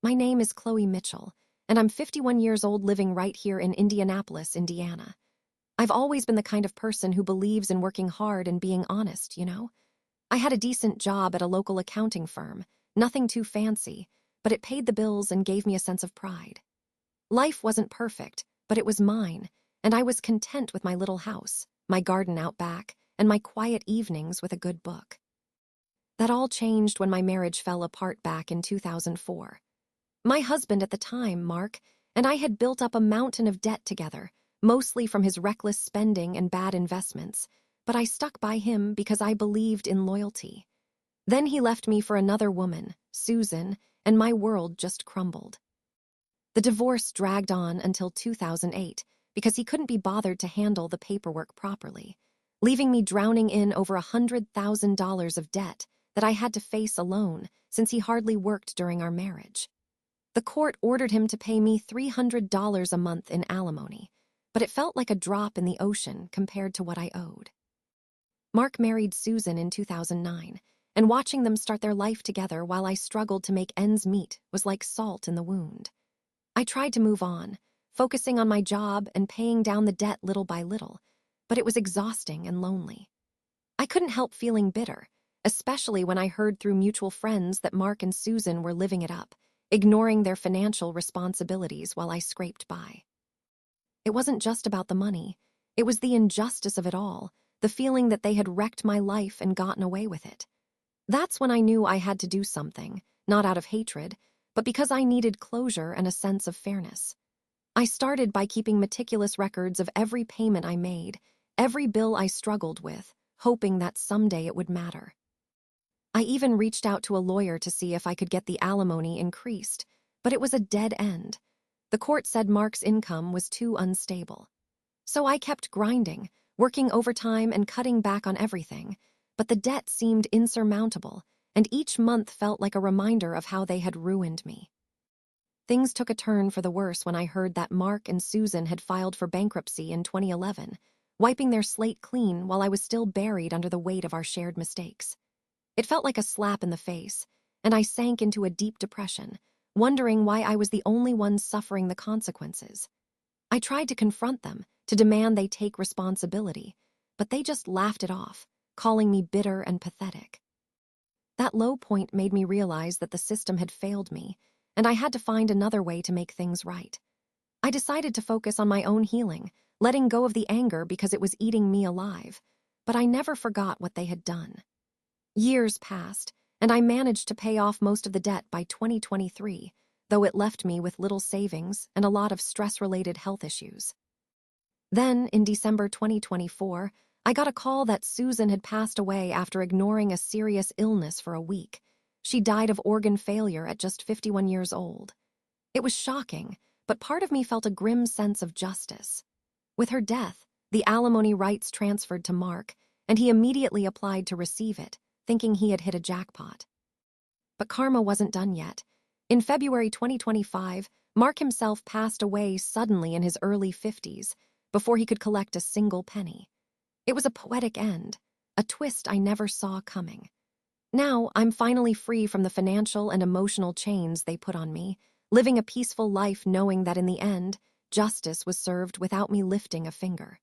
My name is Chloe Mitchell, and I'm 51 years old living right here in Indianapolis, Indiana. I've always been the kind of person who believes in working hard and being honest, you know? I had a decent job at a local accounting firm, nothing too fancy, but it paid the bills and gave me a sense of pride. Life wasn't perfect, but it was mine, and I was content with my little house, my garden out back, and my quiet evenings with a good book. That all changed when my marriage fell apart back in 2004. My husband at the time, Mark, and I had built up a mountain of debt together, mostly from his reckless spending and bad investments, but I stuck by him because I believed in loyalty. Then he left me for another woman, Susan, and my world just crumbled. The divorce dragged on until 2008 because he couldn't be bothered to handle the paperwork properly, leaving me drowning in over $100,000 of debt that I had to face alone since he hardly worked during our marriage. The court ordered him to pay me $300 a month in alimony, but it felt like a drop in the ocean compared to what I owed. Mark married Susan in 2009, and watching them start their life together while I struggled to make ends meet was like salt in the wound. I tried to move on, focusing on my job and paying down the debt little by little, but it was exhausting and lonely. I couldn't help feeling bitter, especially when I heard through mutual friends that Mark and Susan were living it up, ignoring their financial responsibilities while I scraped by. It wasn't just about the money. It was the injustice of it all, the feeling that they had wrecked my life and gotten away with it. That's when I knew I had to do something, not out of hatred, but because I needed closure and a sense of fairness. I started by keeping meticulous records of every payment I made, every bill I struggled with, hoping that someday it would matter. I even reached out to a lawyer to see if I could get the alimony increased, but it was a dead end. The court said Mark's income was too unstable. So I kept grinding, working overtime and cutting back on everything, but the debt seemed insurmountable, and each month felt like a reminder of how they had ruined me. Things took a turn for the worse when I heard that Mark and Susan had filed for bankruptcy in 2011, wiping their slate clean while I was still buried under the weight of our shared mistakes. It felt like a slap in the face, and I sank into a deep depression, wondering why I was the only one suffering the consequences. I tried to confront them, to demand they take responsibility, but they just laughed it off, calling me bitter and pathetic. That low point made me realize that the system had failed me, and I had to find another way to make things right. I decided to focus on my own healing, letting go of the anger because it was eating me alive, but I never forgot what they had done. Years passed, and I managed to pay off most of the debt by 2023, though it left me with little savings and a lot of stress-related health issues. Then, in December 2024, I got a call that Susan had passed away after ignoring a serious illness for a week. She died of organ failure at just 51 years old. It was shocking, but part of me felt a grim sense of justice. With her death, the alimony rights transferred to Mark, and he immediately applied to receive it, thinking he had hit a jackpot. But karma wasn't done yet. In February 2025, Mark himself passed away suddenly in his early 50s, before he could collect a single penny. It was a poetic end, a twist I never saw coming. Now, I'm finally free from the financial and emotional chains they put on me, living a peaceful life knowing that in the end, justice was served without me lifting a finger.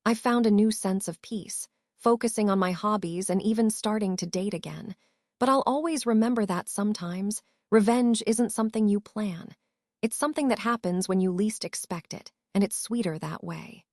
I've found a new sense of peace, focusing on my hobbies and even starting to date again. But I'll always remember that sometimes, revenge isn't something you plan. It's something that happens when you least expect it, and it's sweeter that way.